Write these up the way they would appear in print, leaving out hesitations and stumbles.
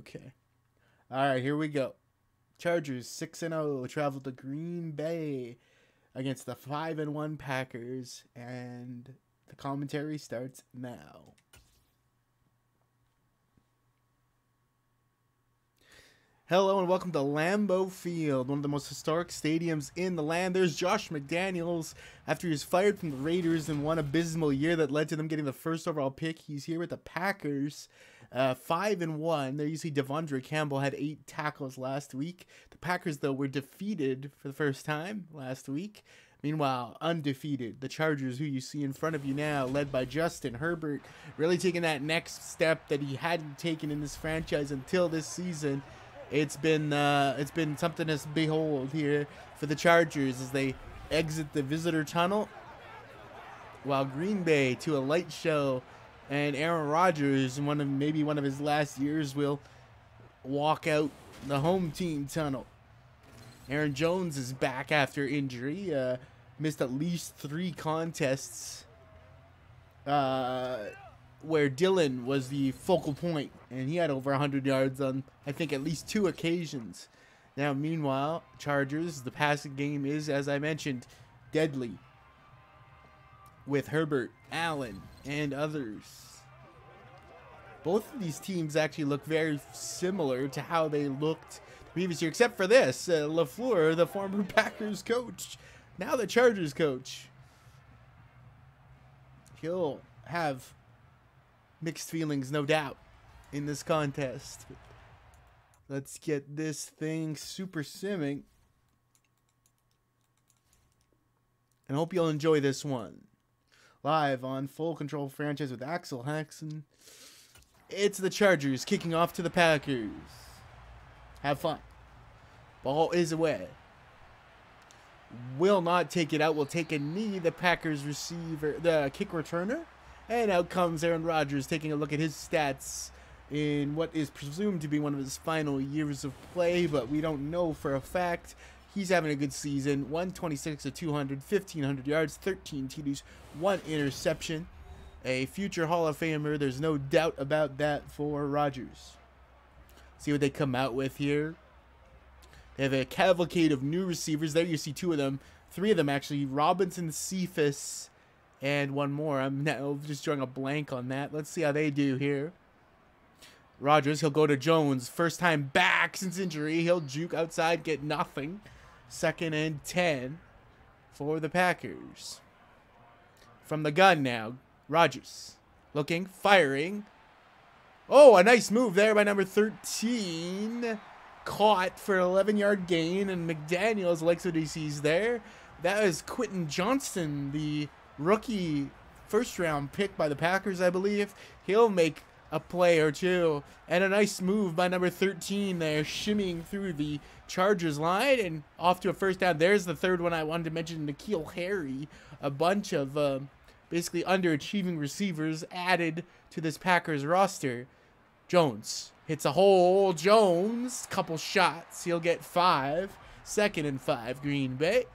Okay. All right, here we go. Chargers 6-0 travel to Green Bay against the 5-1 Packers, and the commentary starts now. Hello and welcome to Lambeau Field, one of the most historic stadiums in the land. There's Josh McDaniels after he was fired from the Raiders in one abysmal year that led to them getting the first overall pick. He's here with the Packers, 5-1. They're usually Devondre Campbell had 8 tackles last week. The Packers, though, were defeated for the first time last week. Meanwhile, undefeated, the Chargers, who you see in front of you now, led by Justin Herbert, really taking that next step that he hadn't taken in this franchise until this season. It's been something to behold here for the Chargers as they exit the visitor tunnel, while Green Bay, to a light show, and Aaron Rodgers, maybe one of his last years, will walk out the home team tunnel. Aaron Jones is back after injury, missed at least 3 contests, where Dillon was the focal point, and he had over 100 yards on, I think, at least 2 occasions. Now, meanwhile, Chargers, the passing game is, as I mentioned, deadly, with Herbert, Allen, and others. Both of these teams actually look very similar to how they looked the previous year, except for this, LaFleur, the former Packers coach, now the Chargers coach. He'll have mixed feelings, no doubt, in this contest. Let's get this thing super simming, and hope you'll enjoy this one. Live on Full Control Franchise with Axel Haxon. It's the Chargers kicking off to the Packers. Have fun. Ball is away. Will not take it out. Will take a knee. The Packers receiver, the kick returner. And out comes Aaron Rodgers, taking a look at his stats in what is presumed to be one of his final years of play, but we don't know for a fact. He's having a good season. 126 to 200, 1,500 yards, 13 TDs, 1 interception. A future Hall of Famer. There's no doubt about that for Rodgers. See what they come out with here. They have a cavalcade of new receivers. There you see 2 of them. 3 of them, actually. Robinson, Cephas, and one more. I'm now just drawing a blank on that. Let's see how they do here. Rodgers, he'll go to Jones. First time back since injury. He'll juke outside, get nothing. 2nd and 10 for the Packers. From the gun now. Rodgers looking, firing. Oh, a nice move there by number 13. Caught for an 11-yard gain, and McDaniels likes what he sees there. That is Quentin Johnston, the rookie first-round pick by the Packers, I believe. He'll make a play or 2. And a nice move by number 13 there, shimmying through the Chargers line and off to a first down. There's the 3rd one I wanted to mention, N'Keal Harry. A bunch of basically underachieving receivers added to this Packers roster. Jones hits a hole. Jones, couple shots. He'll get 5. 2nd and 5, Green Bay.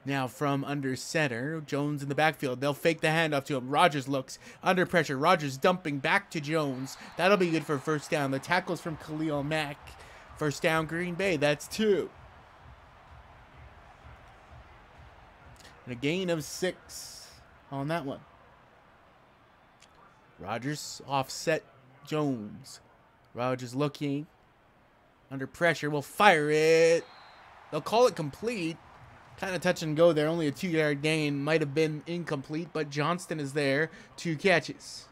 Now from under center, Jones in the backfield. They'll fake the handoff to him. Rodgers looks under pressure. Rodgers dumping back to Jones. That'll be good for first down. The tackles from Khalil Mack. First down, Green Bay. That's 2. And a gain of 6 on that one. Rodgers offset Jones. Rodgers looking under pressure. Will fire it. They'll call it complete. Kind of touch and go there. Only a 2-yard gain. Might have been incomplete, but Johnston is there. 2 catches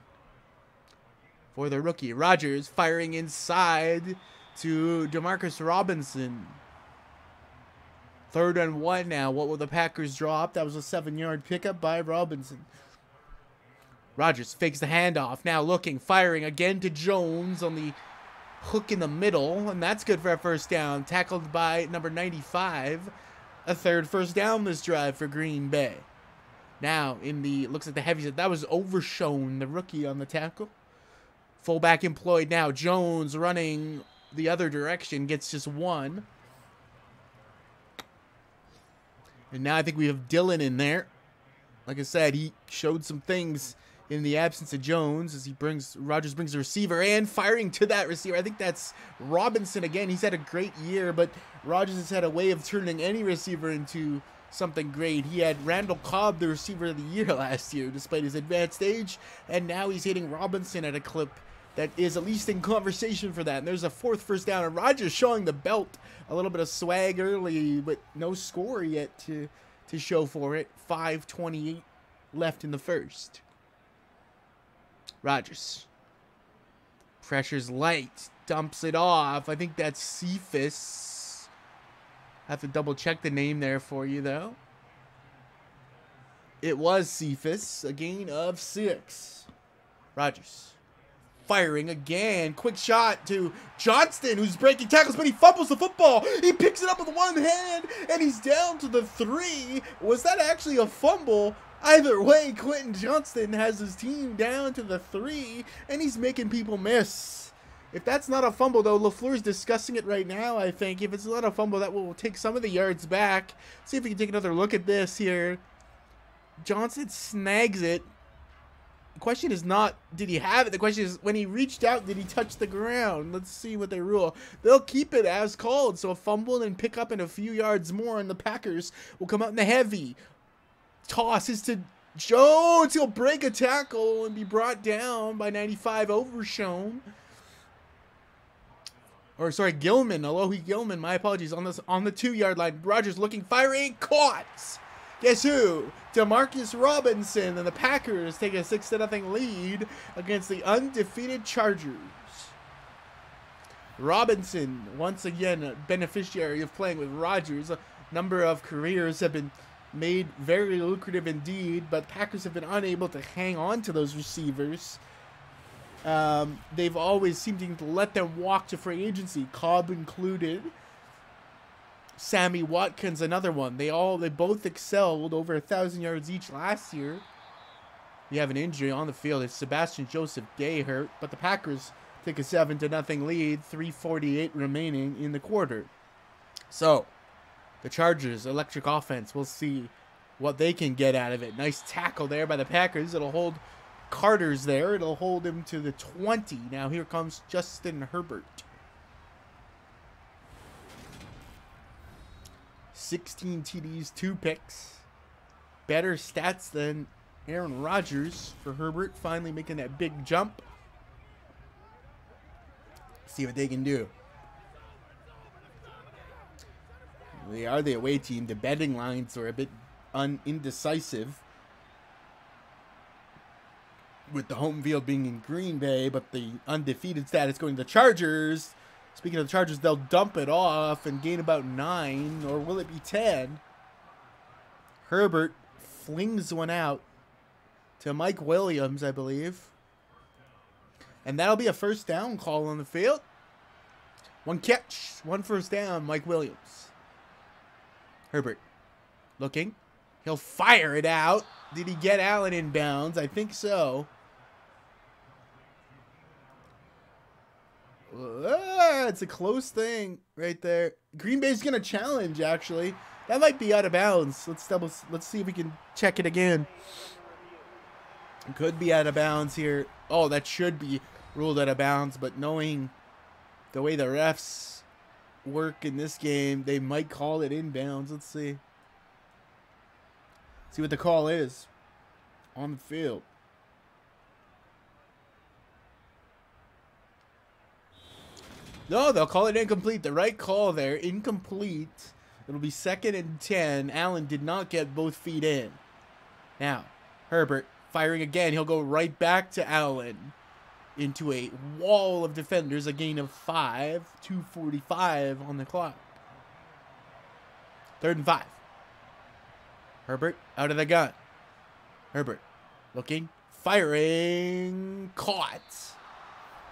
for the rookie. Rodgers firing inside to Demarcus Robinson. 3rd and 1 now. What will the Packers draw up? That was a 7-yard pickup by Robinson. Rodgers fakes the handoff. Now looking, firing again to Jones on the hook in the middle. And that's good for a first down. Tackled by number 95. A 3rd first down this drive for Green Bay. Now in the, looks like the heavy set. That was Overshown, the rookie on the tackle. Fullback employed now. Jones running the other direction. Gets just 1. And now I think we have Dillon in there. Like I said, he showed some things in the absence of Jones, as Rodgers brings the receiver and firing to that receiver. I think that's Robinson again. He's had a great year, but Rodgers has had a way of turning any receiver into something great. He had Randall Cobb, the receiver of the year last year, despite his advanced age, and now he's hitting Robinson at a clip that is at least in conversation for that. And there's a 4th first down, and Rodgers showing the belt, a little bit of swag early, but no score yet to show for it. 5:28 left in the first. Rodgers pressures light, dumps it off. I think that's Cephas. Have to double check the name there for you though. It was Cephas, a gain of 6. Rodgers firing again. Quick shot to Johnston, who's breaking tackles, but he fumbles the football. He picks it up with one hand, and he's down to the 3. Was that actually a fumble? Either way, Quentin Johnston has his team down to the 3, and he's making people miss. If that's not a fumble, though, LaFleur's discussing it right now, I think. If it's not a fumble, that will take some of the yards back. See if we can take another look at this here. Johnston snags it. The question is not, did he have it? The question is, when he reached out, did he touch the ground? Let's see what they rule. They'll keep it as called, so a fumble and pick up in a few yards more, and the Packers will come out in the heavy. Toss is to Jones. He'll break a tackle and be brought down by 95, Overshown. Or sorry, Gilman. Alohi Gilman. My apologies. On the 2-yard line. Rodgers looking, firing, caught. Guess who? Demarcus Robinson, and the Packers take a 6-0 lead against the undefeated Chargers. Robinson, once again, a beneficiary of playing with Rodgers. A number of careers have been made very lucrative indeed, but Packers have been unable to hang on to those receivers. They've always seemed to let them walk to free agency, Cobb included. Sammy Watkins, another one. They both excelled over 1,000 yards each last year. We have an injury on the field. It's Sebastian Joseph Day hurt, but the Packers take a 7-0 lead, 3:48 remaining in the quarter. So, the Chargers, electric offense. We'll see what they can get out of it. Nice tackle there by the Packers. It'll hold Carter's there. It'll hold him to the 20. Now here comes Justin Herbert. 16 TDs, 2 picks. Better stats than Aaron Rodgers for Herbert. Finally making that big jump. See what they can do. They are the away team. The betting lines are a bit indecisive, with the home field being in Green Bay, but the undefeated status going to the Chargers. Speaking of the Chargers, they'll dump it off and gain about 9, or will it be 10? Herbert flings one out to Mike Williams, I believe. And that'll be a first down call on the field. 1 catch, 1 first down, Mike Williams. Herbert looking. He'll fire it out. Did he get Allen in bounds? I think so. It's a close thing right there. Green Bay's going to challenge, actually. That might be out of bounds. Let's see if we can check it again. It could be out of bounds here. Oh, that should be ruled out of bounds, but knowing the way the refs work in this game, they might call it inbounds. Let's see. See what the call is on the field. No, they'll call it incomplete. The right call there, incomplete. It'll be 2nd and 10. Allen did not get both feet in. Now, Herbert firing again. He'll go right back to Allen into a wall of defenders. A gain of 5. 2:45 on the clock. 3rd and 5. Herbert out of the gun. Herbert looking, firing, caught.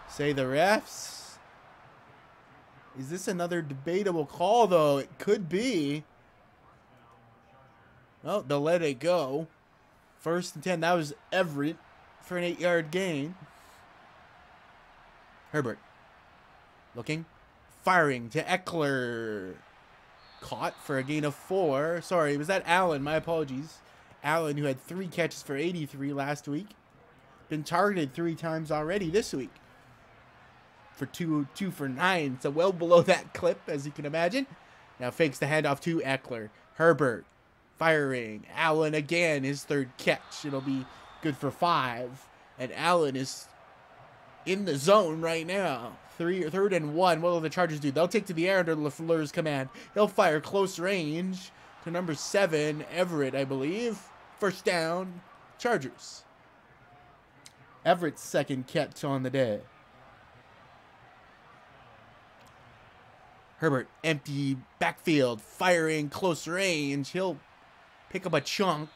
Say the refs. Is this another debatable call, though? It could be. Oh, they'll let it go. 1st and 10. That was Everett for an 8-yard gain. Herbert looking, firing to Eckler. Caught for a gain of 4. Sorry, was that Allen? My apologies. Allen, who had 3 catches for 83 last week. been targeted 3 times already this week for two for 9. So well below that clip, as you can imagine. Now fakes the handoff to Ekeler. Herbert firing. Allen again, his 3rd catch. It'll be good for 5. And Allen is in the zone right now. 3rd and 1. What will the Chargers do? They'll take to the air under LaFleur's command. He'll fire close range to number 7, Everett, I believe. First down, Chargers. Everett's 2nd catch on the day. Herbert, empty backfield, firing close range. He'll pick up a chunk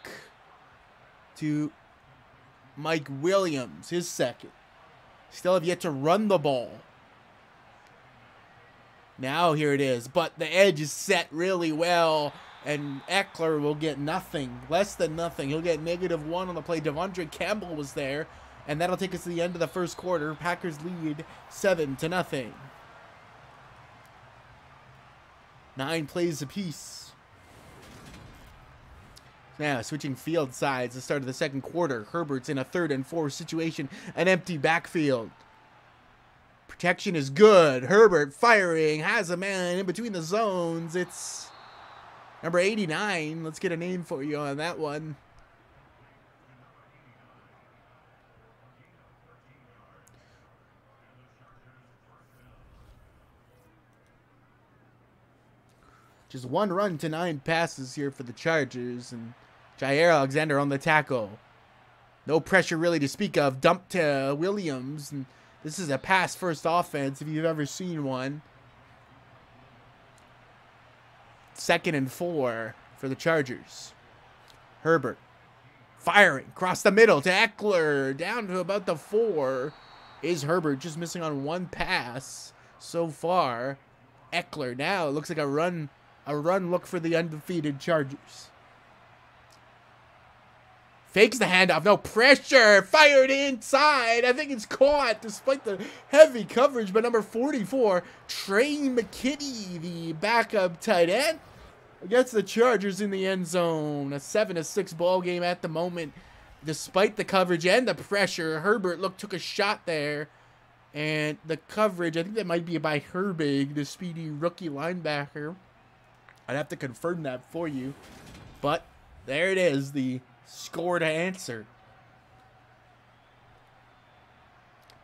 to Mike Williams, his 2nd. Still have yet to run the ball. Now here it is, but the edge is set really well, and Ekeler will get nothing, less than nothing. He'll get -1 on the play. Devondre Campbell was there, and that'll take us to the end of the first quarter. Packers lead 7-0. 9 plays apiece. Now, switching field sides, the start of the second quarter. Herbert's in a 3rd and 4 situation, an empty backfield. Protection is good. Herbert firing, has a man in between the zones. It's number 89. Let's get a name for you on that one. Just 1 run to 9 passes here for the Chargers, and Jaire Alexander on the tackle. No pressure really to speak of. Dump to Williams, and this is a pass-first offense if you've ever seen one. 2nd and 4 for the Chargers. Herbert firing across the middle to Ekeler, down to about the 4 is Herbert, just missing on 1 pass so far. Ekeler now, it looks like a run look for the undefeated Chargers. Fakes the handoff, no pressure, fired inside. I think it's caught despite the heavy coverage by number 44, Trey McKitty, the backup tight end, against the Chargers in the end zone. A 7-6 ball game at the moment. Despite the coverage and the pressure, Herbert took a shot there. And the coverage, I think that might be by Herbig, the speedy rookie linebacker. I'd have to confirm that for you. But there it is, the score to answer.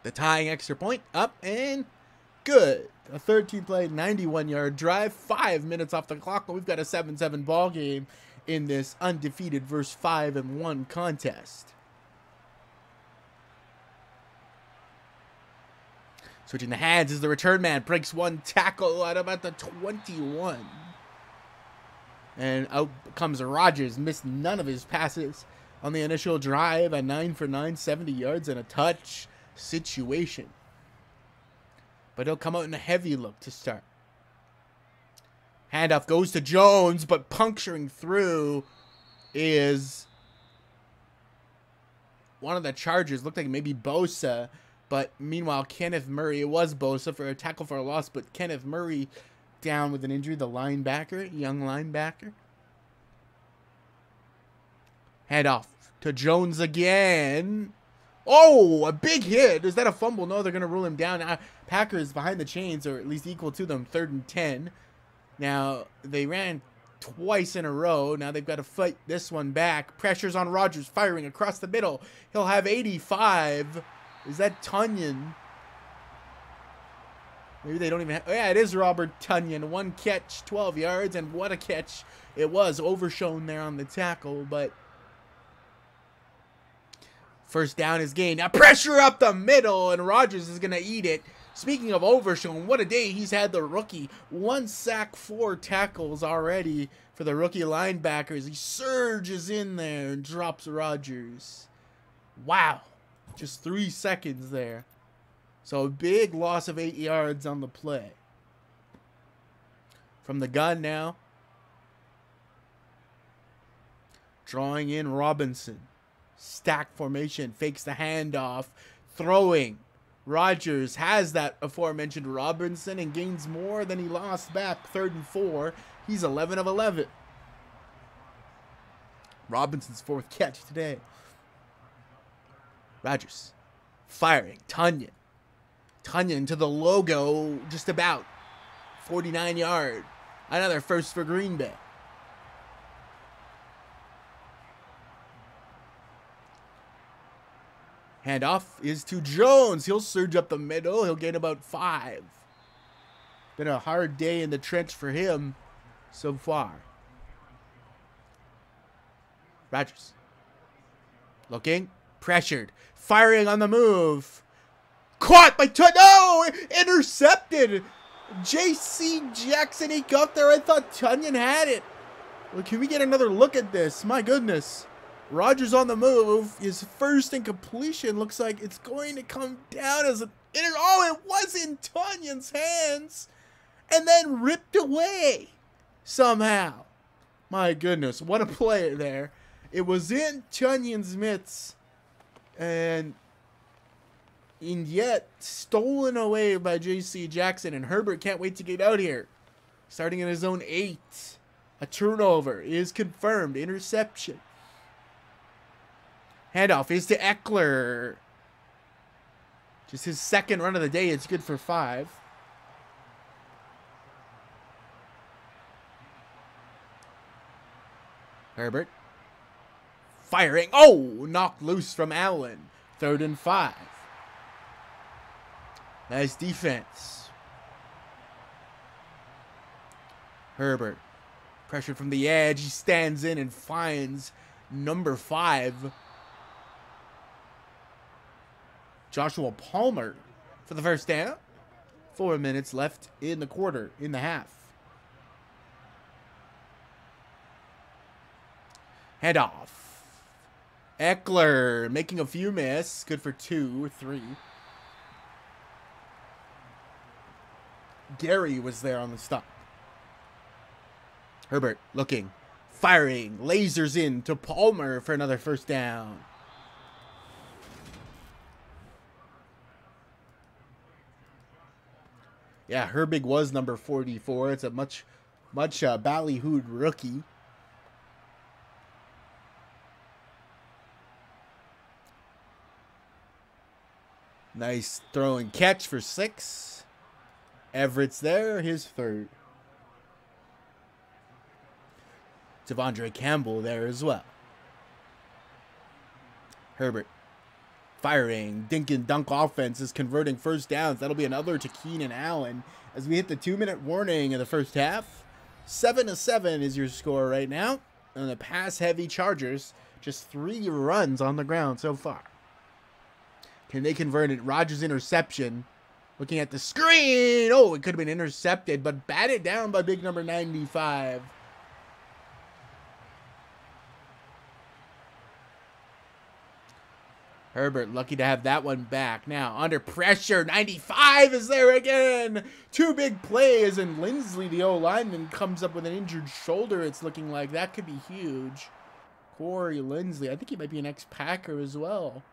The tying extra point up and good. A 13-play, 91-yard drive, 5 minutes off the clock, and we've got a 7-7 ball game in this undefeated versus 5-1 contest. Switching the hands is the return man. Breaks 1 tackle at about the 21. And out comes Rodgers. Missed none of his passes on the initial drive. A 9 for 9, 70 yards and a touch situation. But he'll come out in a heavy look to start. Handoff goes to Jones, but puncturing through is one of the Chargers. Looked like maybe Bosa. But meanwhile, Kenneth Murray, it was Bosa for a tackle for a loss, but Kenneth Murray down with an injury, the linebacker, young linebacker. Handoff to Jones again. Oh, a big hit. Is that a fumble? No, they're going to rule him down. Now, Packers behind the chains, or at least equal to them, 3rd and 10. Now, they ran twice in a row. Now they've got to fight this one back. Pressure's on Rodgers, firing across the middle. He'll have 85. Is that Tonyan? Maybe they don't even have... Oh, yeah, it is Robert Tonyan. 1 catch, 12 yards, and what a catch it was. Overshown there on the tackle, but... First down is gained. Now pressure up the middle, and Rodgers is going to eat it. Speaking of Overshown, what a day he's had, the rookie. 1 sack, 4 tackles already for the rookie linebackers. He surges in there and drops Rodgers. Wow. Just 3 seconds there. So a big loss of 8 yards on the play. From the gun now. Drawing in Robinson. Stack formation. Fakes the handoff. Throwing. Rodgers has that aforementioned Robinson and gains more than he lost back. 3rd and 4. He's 11 of 11. Robinson's 4th catch today. Rodgers firing. Tonyan. Tonyan to the logo, just about 49 yard. Another first for Green Bay. Handoff is to Jones. He'll surge up the middle. He'll gain about 5. Been a hard day in the trench for him so far. Rodgers. Looking. Pressured. Firing on the move. Caught by no! Intercepted! J.C. Jackson, he got there. I thought Tonyan had it. Well, can we get another look at this? My goodness. Rodgers on the move. His first incompletion looks like it's going to come down as it was in Tonyan's hands. And then ripped away somehow. My goodness, what a play there. It was in Tonyan's mitts. And yet stolen away by J.C. Jackson. And Herbert can't wait to get out here. Starting in his own 8. A turnover is confirmed. Interception. Handoff is to Eckler. Just his second run of the day. It's good for 5. Herbert. Firing. Oh! Knocked loose from Allen. 3rd and 5. Nice defense. Herbert. Pressured from the edge. He stands in and finds number 5. Joshua Palmer for the first down. 4 minutes left in the quarter, in the half. Handoff. Eckler making a few miss. Good for 2 or 3. Gary was there on the stop. Herbert looking. Firing. Lasers in to Palmer for another first down. Yeah, Herbig was number 44. It's a much ballyhooed rookie. Nice throw and catch for 6. Everett's there, his 3rd. Devondre Campbell there as well. Herbert firing. Dink and dunk offense is converting first downs. That'll be another to Keenan Allen as we hit the 2-minute warning in the first half. 7-7 is your score right now. And the pass-heavy Chargers, just 3 runs on the ground so far. Can they convert it? Rodgers interception. Looking at the screen. Oh, it could have been intercepted, but batted down by big number 95. Herbert lucky to have that one back. Now, under pressure, 95 is there again. 2 big plays, and Lindsley, the O-lineman, comes up with an injured shoulder. It's looking like that could be huge. Corey Lindsley. I think he might be an ex-Packer as well.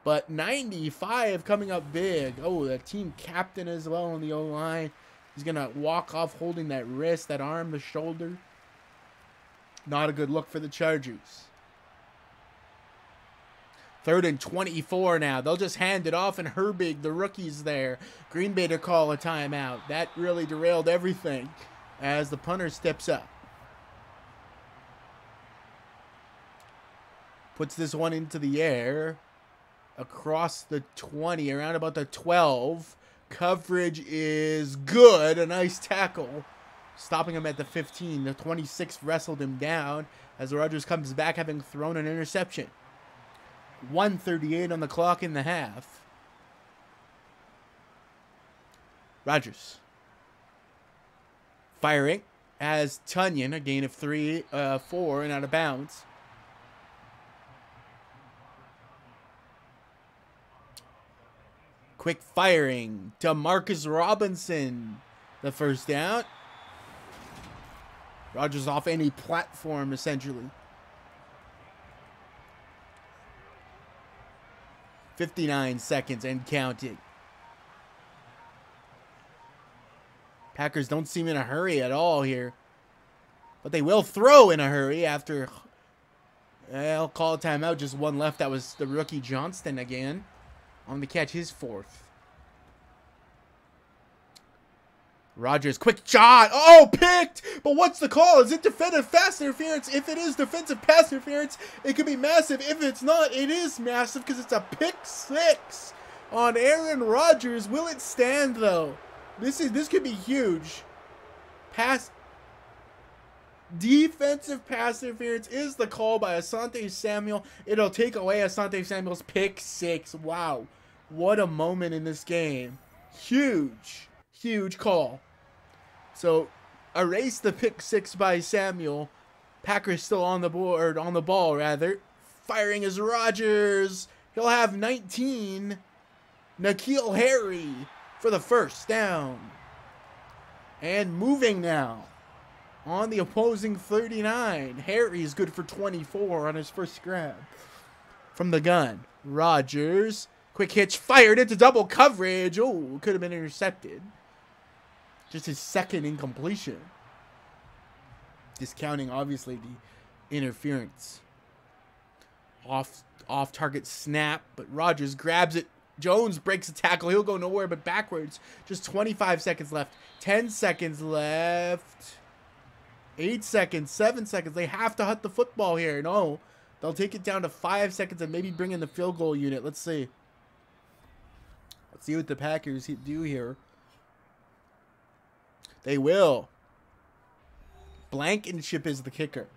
But 95 coming up big. Oh, the team captain as well on the O-line. He's going to walk off holding that wrist, that arm, the shoulder. Not a good look for the Chargers. 3rd and 24 now. They'll just hand it off, and Herbig, the rookie's there. Green Bay to call a timeout. That really derailed everything as the punter steps up. Puts this one into the air. Across the 20, around about the 12. Coverage is good. A nice tackle. Stopping him at the 15. The 26 wrestled him down as Rodgers comes back having thrown an interception. 1:38 on the clock in the half. Rodgers. Firing as Tonyan, a gain of 4 and out of bounds. Quick firing to Marcus Robinson. The first down. Rodgers off any platform, essentially. 59 seconds and counting. Packers don't seem in a hurry at all here. But they will throw in a hurry after I'll call a timeout. Just one left. That was the rookie Johnston again. On the catch, his fourth. Rodgers, quick shot. Oh, picked! But what's the call? Is it defensive pass interference? If it is defensive pass interference, it could be massive. If it's not, it is massive because it's a pick six on Aaron Rodgers. Will it stand, though? This could be huge. Defensive pass interference is the call by Asante Samuel. It'll take away Asante Samuel's pick six. Wow. What a moment in this game. Huge call. So, erase the pick six by Samuel. Packers still on the board, on the ball rather. Firing is Rodgers. He'll have 19. N'Keal Harry for the first down. And moving now. On the opposing 39. Harry is good for 24 on his first grab. From the gun. Rodgers. Quick hitch. Fired into double coverage. Oh, could have been intercepted. Just his second incompletion. Discounting, obviously, the interference. Off target snap. But Rodgers grabs it. Jones breaks a tackle. He'll go nowhere but backwards. Just 25 seconds left. 10 seconds left. 8 seconds, 7 seconds. They have to hut the football here. No, they'll take it down to 5 seconds and maybe bring in the field goal unit. Let's see. Let's see what the Packers do here. They will. Blankenship is the kicker.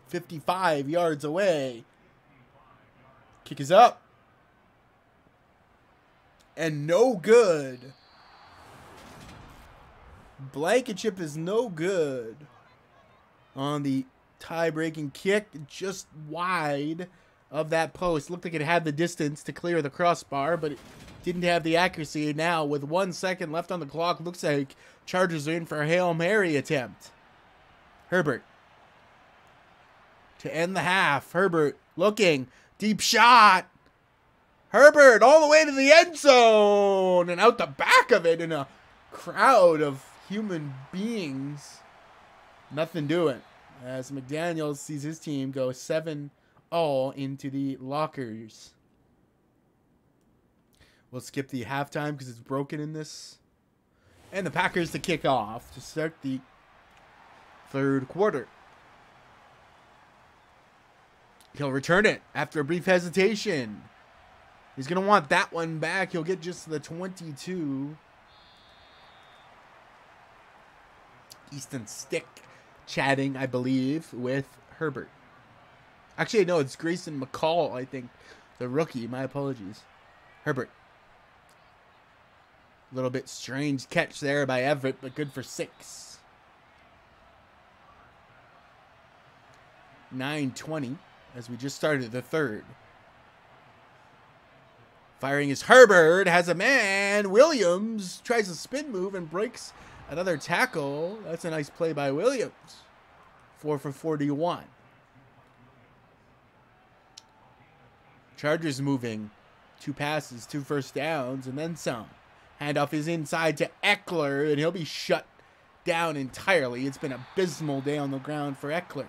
55 yards away. Kick is up. And no good. Blankenship is no good on the tie-breaking kick, just wide of that post. Looked like it had the distance to clear the crossbar, but it didn't have the accuracy. Now, with 1 second left on the clock, looks like Chargers are in for a Hail Mary attempt. Herbert to end the half. Herbert looking. Deep shot. Herbert all the way to the end zone and out the back of it in a crowd of human beings. Nothing doing as McDaniels sees his team go 7-0 into the lockers. We'll skip the halftime because it's broken in this. And the Packers to kick off to start the third quarter. He'll return it after a brief hesitation. He's going to want that one back. He'll get just the 22. Easton Stick chatting, I believe, with Herbert. Actually, no, it's Grayson McCall, I think. The rookie. My apologies. Herbert. A little bit strange catch there by Everett, but good for 6. 9:20 as we just started the third. Firing is Herbert. Has a man. Williams tries a spin move and breaks another tackle. That's a nice play by Williams. 4 for 41. Chargers moving. 2 passes, 2 first downs, and then some. Handoff is inside to Eckler, and he'll be shut down entirely. It's been an abysmal day on the ground for Eckler.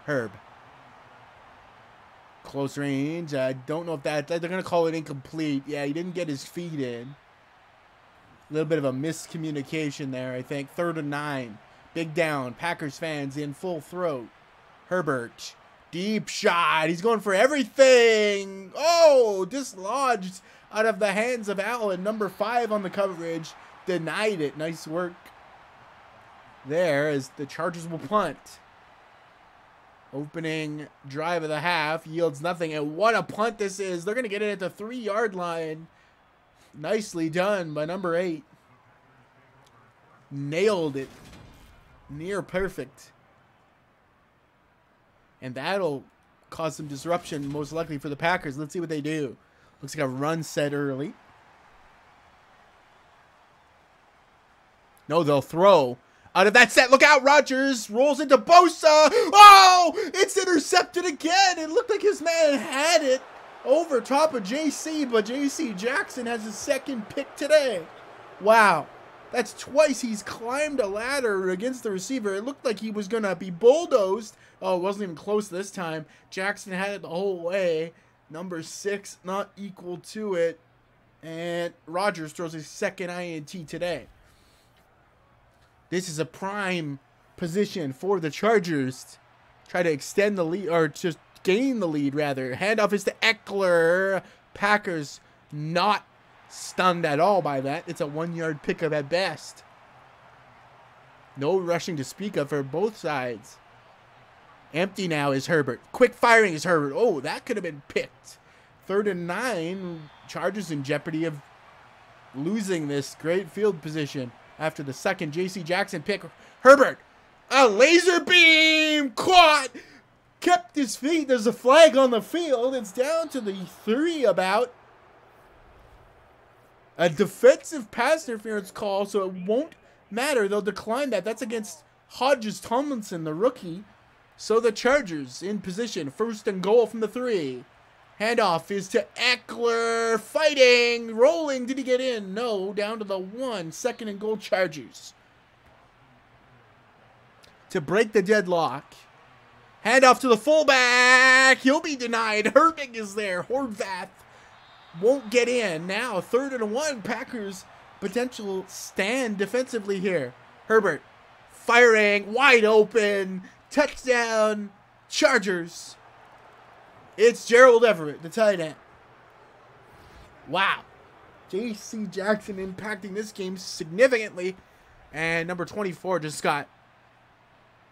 Herb. Close range. I don't know if they're going to call it incomplete. Yeah, he didn't get his feet in. A little bit of a miscommunication there, I think. 3rd and 9. Big down. Packers fans in full throat. Herbert. Deep shot. He's going for everything. Oh, dislodged out of the hands of Allen. Number 5 on the coverage. Denied it. Nice work there as the Chargers will punt. Opening drive of the half yields nothing. And what a punt this is. They're going to get it at the 3-yard line. Nicely done by number 8. Nailed it. Near perfect. And that'll cause some disruption, most likely, for the Packers. Let's see what they do. Looks like a run set early. No, they'll throw. Out of that set, look out, Rodgers rolls into Bosa. Oh, it's intercepted again. It looked like his man had it over top of JC, but JC Jackson has his second pick today. Wow. That's twice he's climbed a ladder against the receiver. It looked like he was going to be bulldozed. Oh, it wasn't even close this time. Jackson had it the whole way. Number 6 not equal to it. And Rodgers throws his second INT today. This is a prime position for the Chargers. Try to extend the lead, or just gain the lead, rather. Handoff is to Ekeler. Packers not stunned at all by that. It's a 1-yard pickup at best. No rushing to speak of for both sides. Empty now is Herbert. Quick firing is Herbert. Oh, that could have been picked. 3rd and 9. Chargers in jeopardy of losing this great field position after the second J.C. Jackson pick. Herbert, a laser beam, caught, kept his feet. There's a flag on the field. It's down to the 3 about. A defensive pass interference call, so it won't matter. They'll decline that. That's against Hodges Tomlinson, the rookie. So the Chargers in position. 1st and goal from the 3. Handoff is to Ekeler. Fighting. Rolling. Did he get in? No. Down to the 1. 2nd and goal Chargers. To break the deadlock. Handoff to the fullback. He'll be denied. Herbig is there. Horvath won't get in. Now 3rd and 1. Packers potential stand defensively here. Herbert firing. Wide open. Touchdown. Chargers. It's Gerald Everett, the tight end. Wow. J.C. Jackson impacting this game significantly. And number 24 just got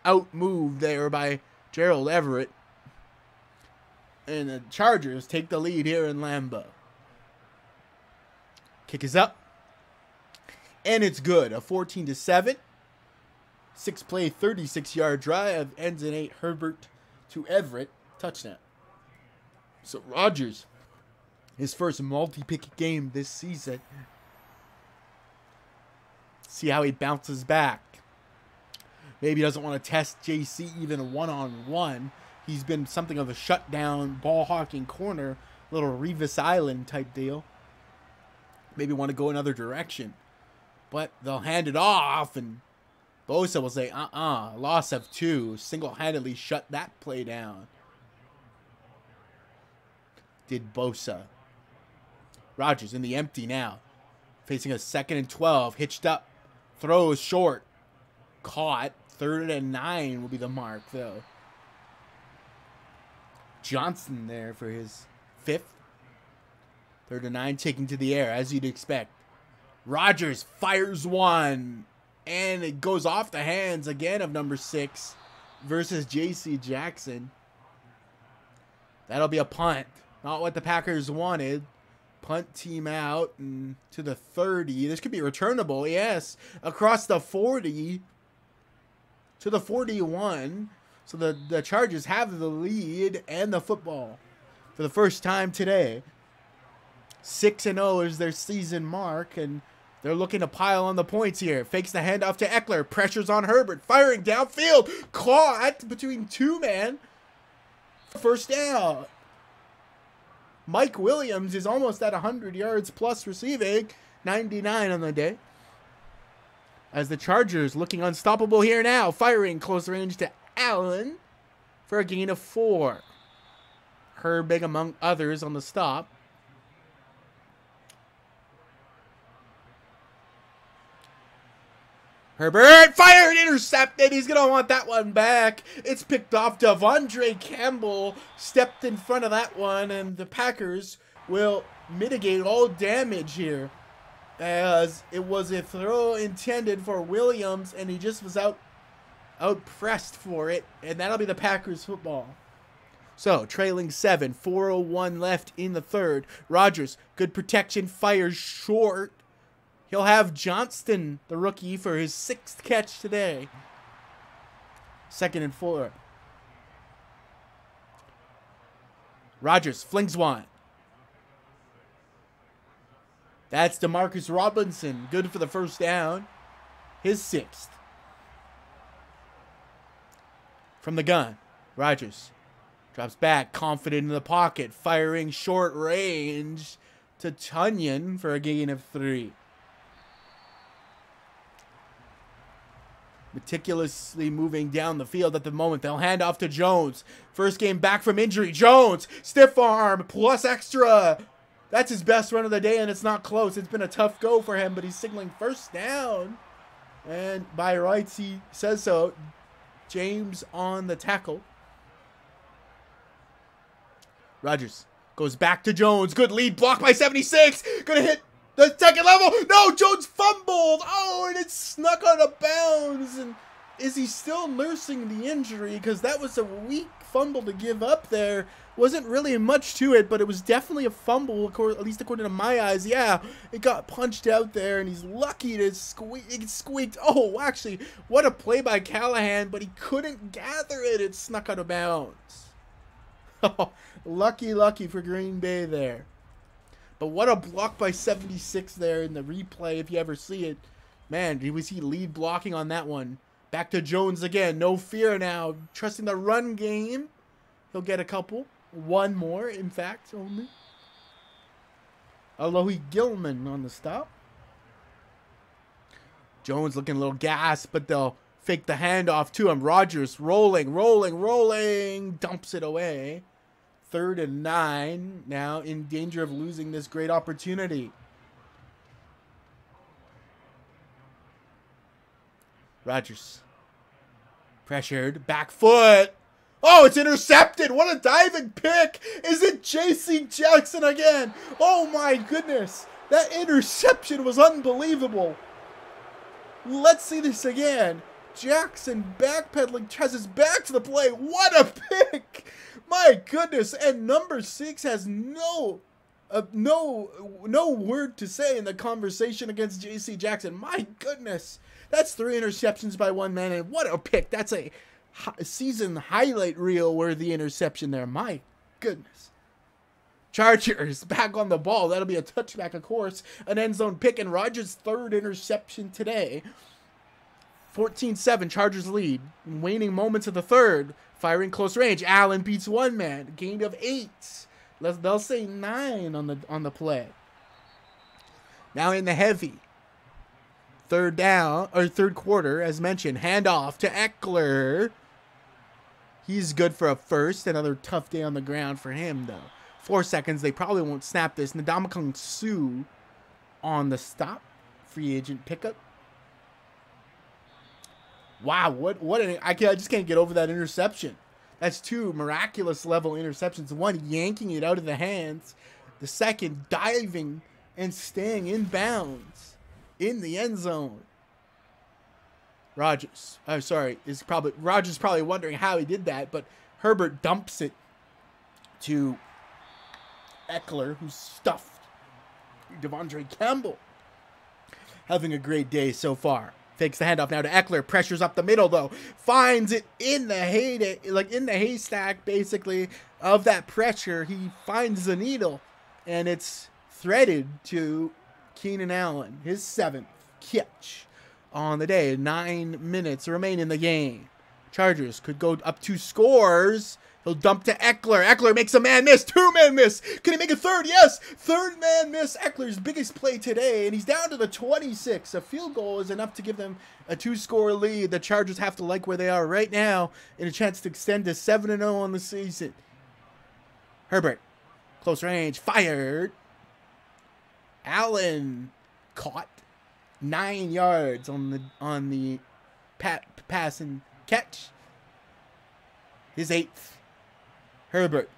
outmoved there by Gerald Everett. And the Chargers take the lead here in Lambeau. Kick is up. And it's good. A 14-7. 6-play, 36-yard drive. Ends in 8. Herbert to Everett. Touchdown. So Rodgers, his first multi-pick game this season. See how he bounces back. Maybe he doesn't want to test JC even one-on-one. He's been something of a shutdown, ball-hawking corner, little Revis Island type deal. Maybe want to go another direction. But they'll hand it off, and Bosa will say, loss of 2. Single-handedly shut that play down. Did Bosa. Rodgers in the empty now. Facing a 2nd and 12. Hitched up. Throws short. Caught. 3rd and 9 will be the mark, though. Johnson there for his 5th. 3rd and 9 taking to the air, as you'd expect. Rodgers fires one. And it goes off the hands again of number 6 versus J.C. Jackson. That'll be a punt. Not what the Packers wanted. Punt team out and to the 30. This could be returnable, yes. Across the 40 to the 41. So the Chargers have the lead and the football for the first time today. 6-0 is their season mark, and they're looking to pile on the points here. Fakes the handoff to Ekeler. Pressures on Herbert. Firing downfield. Caught between 2 men. First down. Mike Williams is almost at 100 yards plus receiving. 99 on the day. As the Chargers looking unstoppable here now. Firing close range to Allen for a gain of 4. Herbig among others on the stop. Herbert fired, intercepted. He's going to want that one back. It's picked off. Devondre Campbell stepped in front of that one, and the Packers will mitigate all damage here, as it was a throw intended for Williams, and he just was out pressed for it, and that'll be the Packers football. So, trailing 7, 4:01 left in the 3rd. Rodgers, good protection, fires short. He'll have Johnston, the rookie, for his 6th catch today. 2nd and 4. Rodgers flings one. That's DeMarcus Robinson. Good for the first down. His 6th. From the gun, Rodgers drops back, confident in the pocket, firing short range to Tunyon for a gain of 3. meticulously moving down the field at the moment. They'll hand off to Jones. First game back from injury. Jones, stiff arm, plus extra. That's his best run of the day, and it's not close. It's been a tough go for him, but he's signaling first down. And by rights, he says so. James on the tackle. Rodgers goes back to Jones. Good lead, blocked by 76. Gonna hit the second level. No, Jones fumbled. Oh, and it snuck out of bounds. And is he still nursing the injury? Because that was a weak fumble to give up there. Wasn't really much to it, but it was definitely a fumble, at least according to my eyes. Yeah, it got punched out there, and he's lucky to it squeaked. Oh, actually, what a play by Callahan, but he couldn't gather it. It snuck out of bounds. Lucky for Green Bay there. But what a block by 76 there in the replay, if you ever see it. Man, was he lead blocking on that one. Back to Jones again. No fear now. Trusting the run game. He'll get a couple. One more, in fact, only. Alohi Gilman on the stop. Jones looking a little gassed, but they'll fake the handoff to him. Rodgers rolling. Dumps it away. 3rd and 9. Now in danger of losing this great opportunity. Rodgers. Pressured. Back foot. Oh, it's intercepted. What a diving pick. Is it J.C. Jackson again? Oh, my goodness. That interception was unbelievable. Let's see this again. Jackson backpedaling, has his back to the play. What a pick. My goodness. And number 6 has no word to say in the conversation against J.C. Jackson. My goodness. That's 3 interceptions by one man. And what a pick. That's a season highlight reel worthy interception there. My goodness. Chargers back on the ball. That'll be a touchback, of course. An end zone pick, and Rodgers' 3rd interception today. 14-7, Chargers lead. Waning moments of the 3rd. Firing close range. Allen beats one man. Gain of 8. They'll say 9 on the play. Now in the heavy. 3rd down, or 3rd quarter, as mentioned. Handoff to Eckler. He's good for a first. Another tough day on the ground for him, though. 4 seconds. They probably won't snap this. Ndamukong Suh on the stop. Free agent pickup. Wow, I just can't get over that interception. That's 2 miraculous level interceptions. One yanking it out of the hands. The second diving and staying in bounds in the end zone. Rodgers probably wondering how he did that, but Herbert dumps it to Eckler, who's stuffed. Devondre Campbell having a great day so far. Fakes the handoff now to Eckler. Pressures up the middle, though. Finds it in the heyday, like in the haystack, basically, of that pressure. He finds the needle, and it's threaded to Keenan Allen. His 7th catch on the day. 9 minutes remain in the game. Chargers could go up 2 scores. He'll dump to Eckler. Eckler makes a man miss. 2-man miss. Can he make a 3rd? Yes. 3rd man miss. Eckler's biggest play today. And he's down to the 26. A field goal is enough to give them a 2-score lead. The Chargers have to like where they are right now and a chance to extend to 7-0 on the season. Herbert. Close range. Fired. Allen caught. 9 yards on the pass and catch. His 8th. Herbert.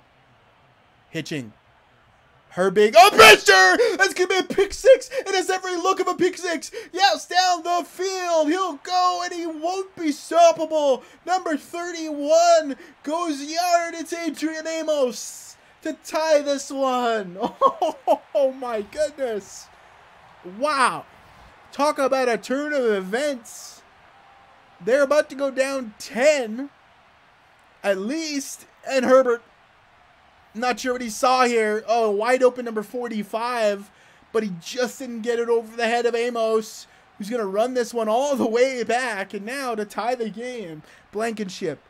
Hitching. Herbig. Oh, pressure! That's going to be a pick 6. It has every look of a pick 6. Yes, down the field. He'll go, and he won't be stoppable. Number 31 goes yard. It's Adrian Amos to tie this one. Oh, my goodness. Wow. Talk about a turn of events. They're about to go down 10. At least. And Herbert, not sure what he saw here. Oh, wide open number 45. But he just didn't get it over the head of Amos, who's going to run this one all the way back. And now to tie the game, Blankenship.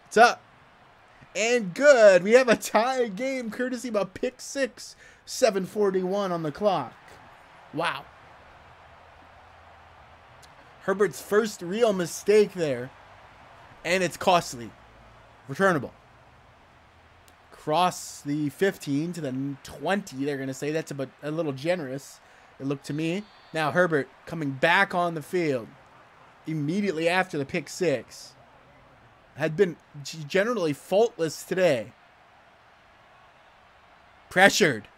It's up. And good. We have a tie game courtesy of a pick 6. 7:41 on the clock. Wow. Herbert's first real mistake there. And it's costly. Returnable. Cross the 15 to the 20, they're going to say. That's a little generous, it looked to me. Now Herbert coming back on the field immediately after the pick six. Had been generally faultless today. Pressured.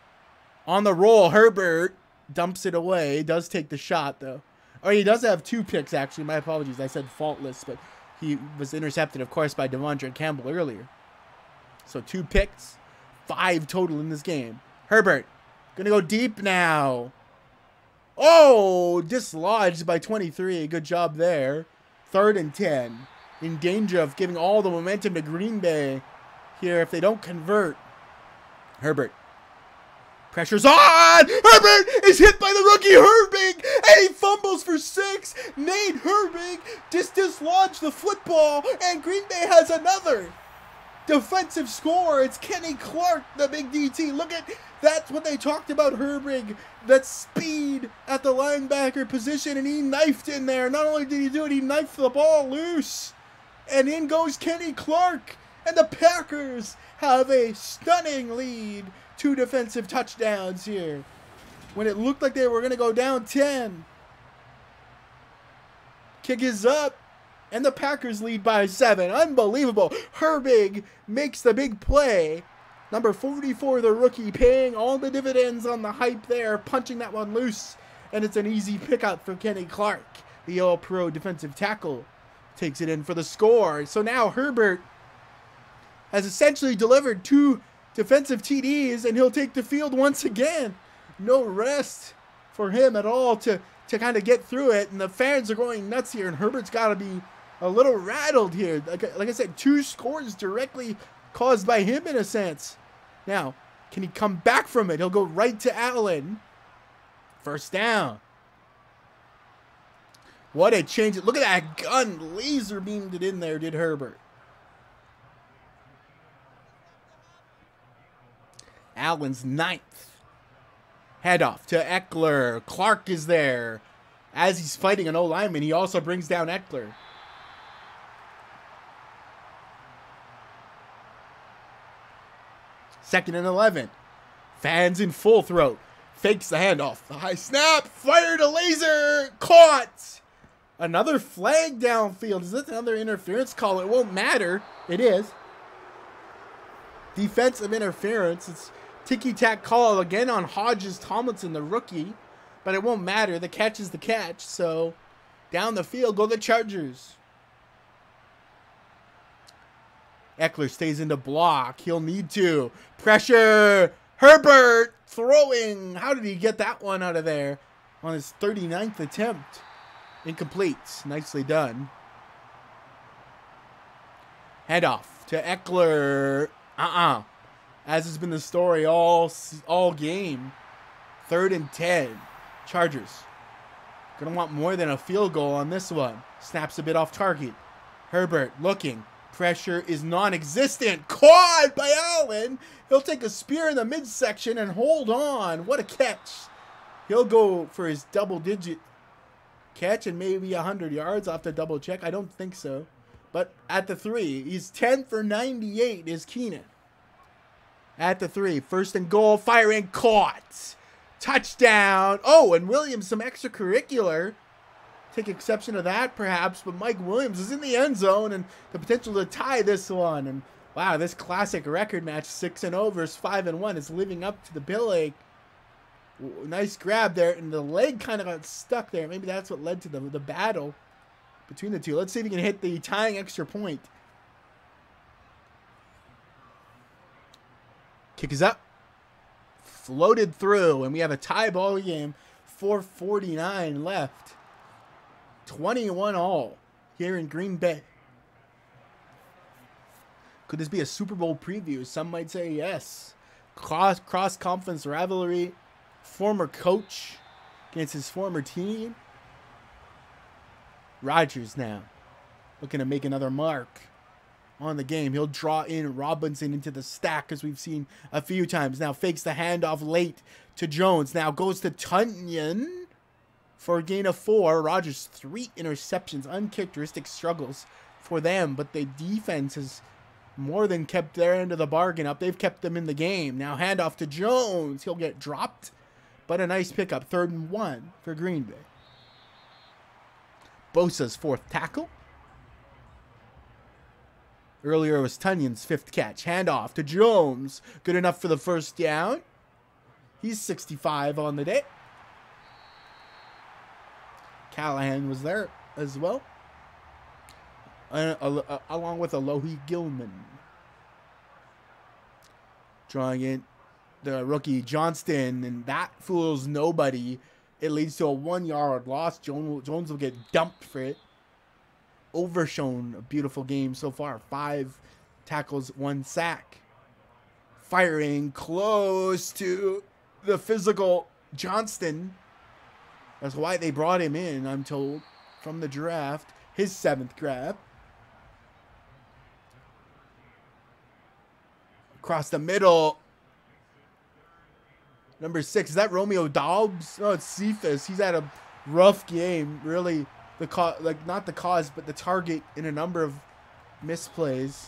On the roll, Herbert dumps it away. Does take the shot, though. Or he does have 2 picks, actually. My apologies. I said faultless, but he was intercepted, of course, by Devondre Campbell earlier. So 2 picks, 5 total in this game. Herbert, gonna go deep now. Oh, dislodged by 23. Good job there. 3rd and 10. In danger of giving all the momentum to Green Bay here if they don't convert. Herbert. Pressure's on! Herbert is hit by the rookie Herbig, and he fumbles for 6. Nate Herbig just dislodged the football, and Green Bay has another defensive score. It's Kenny Clark, the big DT. Look at, that's what they talked about Herbig, that speed at the linebacker position, and he knifed in there. Not only did he do it, he knifed the ball loose. And in goes Kenny Clark, and the Packers have a stunning lead. 2 defensive touchdowns here when it looked like they were going to go down 10. Kick is up, and the Packers lead by 7. Unbelievable. Herbig makes the big play. Number 44, the rookie, paying all the dividends on the hype there, punching that one loose. And it's an easy pickup for Kenny Clark. The all-pro defensive tackle takes it in for the score. So now Herbert has essentially delivered 2 defensive TDs, and he'll take the field once again. No rest for him at all to kind of get through it, and the fans are going nuts here, and Herbert's got to be a little rattled here. Like I said, 2 scores directly caused by him in a sense. Now, can he come back from it? He'll go right to Allen. First down. What a change. Look at that gun. Laser beamed it in there, did Herbert. Allen's 9th. Handoff to Eckler. Clark is there. As he's fighting an O-lineman, he also brings down Eckler. Second and 11. Fans in full throat. Fakes the handoff. The high snap. Fired a laser. Caught. Another flag downfield. Is this another interference call? It won't matter. It is. Defensive interference. It's ticky-tack call again on Hodges Tomlinson, the rookie. But it won't matter. The catch is the catch. So down the field go the Chargers. Eckler stays in the block. He'll need to. Pressure. Herbert throwing. How did he get that one out of there on his 39th attempt? Incomplete. Nicely done. Handoff to Eckler. As has been the story all game. 3rd and 10. Chargers. Gonna want more than a field goal on this one. Snaps a bit off target. Herbert looking. Pressure is non-existent. Caught by Allen. He'll take a spear in the midsection and hold on. What a catch. He'll go for his double-digit catch and maybe 100 yards. I'll have to double check. I don't think so. But at the 3, he's 10 for 98 is Keenan. At the 3, 1st and goal, firing, caught. Touchdown. Oh, and Williams, some extracurricular. Take exception to that, perhaps, but Mike Williams is in the end zone and the potential to tie this one. And wow, this classic record match, 6-0 versus 5-1, is living up to the billing. Nice grab there, and the leg kind of got stuck there. Maybe that's what led to the battle between the two. Let's see if he can hit the tying extra point. Kick is up. Floated through, and we have a tie ball game. 4:49 left. 21 all here in Green Bay. Could this be a Super Bowl preview? Some might say yes. Cross-conference rivalry. Former coach against his former team. Rodgers now looking to make another mark on the game. He'll draw in Robinson into the stack, as we've seen a few times. Now fakes the handoff late to Jones. Now goes to Tunyon. for a gain of 4. Rodgers 3 interceptions, uncharacteristic struggles for them, but the defense has more than kept their end of the bargain up. They've kept them in the game. Now handoff to Jones. He'll get dropped, but a nice pickup. 3rd and 1 for Green Bay. Bosa's 4th tackle. Earlier it was Tunyon's 5th catch. Handoff to Jones. Good enough for the 1st down. He's 65 on the day. Callahan was there as well. Along with Alohi Gilman. Drawing in the rookie Johnston, and that fools nobody. It leads to a 1-yard loss. Jones will get dumped for it. Overshown, a beautiful game so far. 5 tackles, 1 sack. Firing close to the physical Johnston. That's why they brought him in, I'm told, from the draft. His 7th grab. Across the middle. Number 6, is that Romeo Dobbs? No, it's Cephas. He's had a rough game. Really, not the cause, but the target in a number of misplays.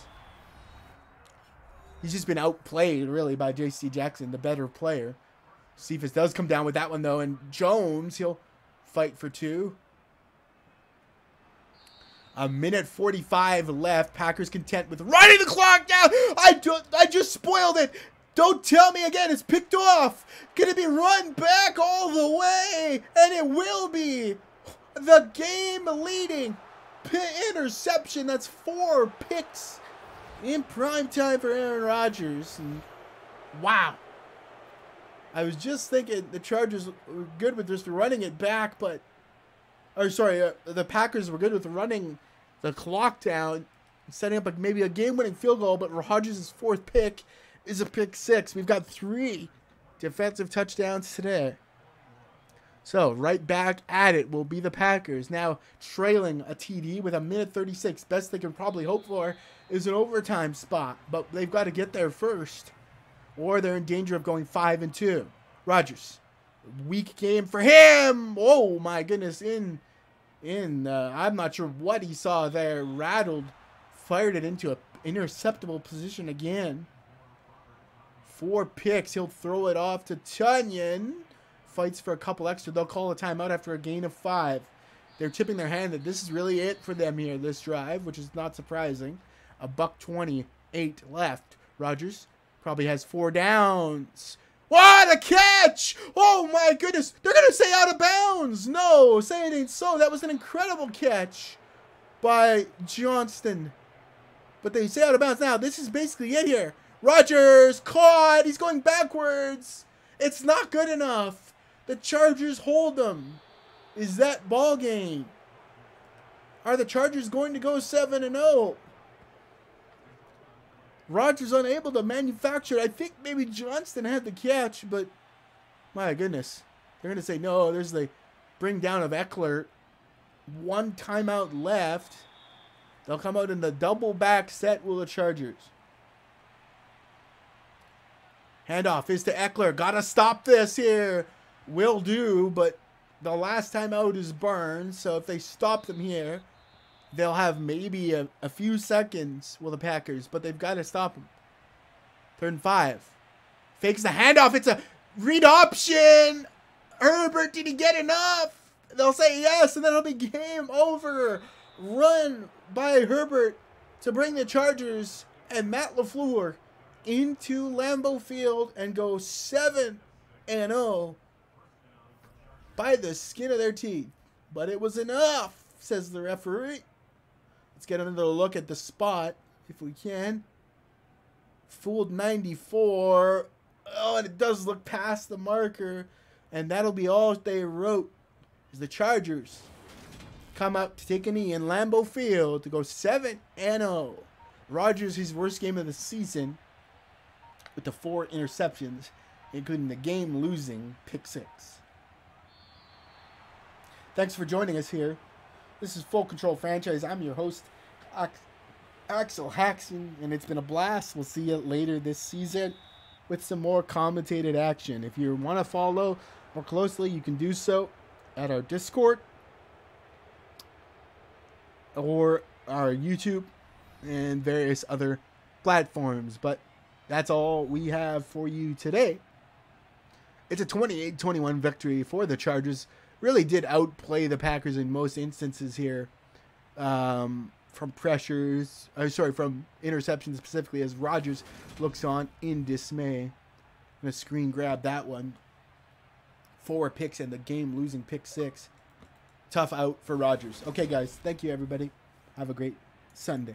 He's just been outplayed, really, by J.C. Jackson, the better player. Cephas does come down with that one, though. And Jones, he'll fight for 2. A minute 45 left. Packers content with running the clock down. I just spoiled it. Don't tell me again. It's picked off. Gonna be run back all the way. And it will be the game-leading interception. That's 4 picks in prime time for Aaron Rodgers. And wow. I was just thinking the Chargers were good with just running it back, but... the Packers were good with running the clock down, setting up maybe a game-winning field goal, but Rodgers' 4th pick is a pick 6. We've got 3 defensive touchdowns today. So, right back at it will be the Packers. Now, trailing a TD with a minute 36. Best they can probably hope for is an overtime spot, but they've got to get there first, or they're in danger of going 5-2. Rodgers, weak game for him. Oh, my goodness, I'm not sure what he saw there. Rattled, fired it into an interceptable position again. 4 picks. He'll throw it off to Tunyon. Fights for a couple extra. They'll call a timeout after a gain of 5. They're tipping their hand that this is really it for them here, this drive, which is not surprising. $1:28 left. Rodgers probably has 4 downs. What a catch! Oh my goodness. They're going to say out of bounds. No, say it ain't so. That was an incredible catch by Johnston. But they say out of bounds now. This is basically it here. Rodgers caught. He's going backwards. It's not good enough. The Chargers hold them. Is that ball game? Are the Chargers going to go 7-0? Rodgers unable to manufacture it. I think maybe Johnston had the catch, but my goodness. They're going to say no. There's the bring down of Eckler. 1 timeout left. They'll come out in the double back set, will the Chargers. Handoff is to Eckler. Gotta stop this here. Will do, but the last time out is burned. So if they stop them here, they'll have maybe a few seconds with the Packers, but they've got to stop them. 3rd and 5. Fakes the handoff. It's a read option. Herbert, did he get enough? They'll say yes, and then it'll be game over. Run by Herbert to bring the Chargers and Matt LaFleur into Lambeau Field and go 7-0 by the skin of their teeth. But it was enough, says the referee. Let's get another look at the spot, if we can. Fooled 94. Oh, and it does look past the marker. And that'll be all they wrote. Is the Chargers come out to take a knee in Lambeau Field to go 7-0. Rodgers, his worst game of the season, with the 4 interceptions, including the game-losing pick 6. Thanks for joining us here. This is Full Control Franchise. I'm your host, Axel Haxton, and it's been a blast. We'll see you later this season with some more commentated action. If you want to follow more closely, you can do so at our Discord or our YouTube and various other platforms. But that's all we have for you today. It's a 28-21 victory for the Chargers. Really did outplay the Packers in most instances here. From interceptions specifically, as Rodgers looks on in dismay. I'm going to screen grab that one. 4 picks and the game-losing pick 6. Tough out for Rodgers. Okay, guys. Thank you, everybody. Have a great Sunday.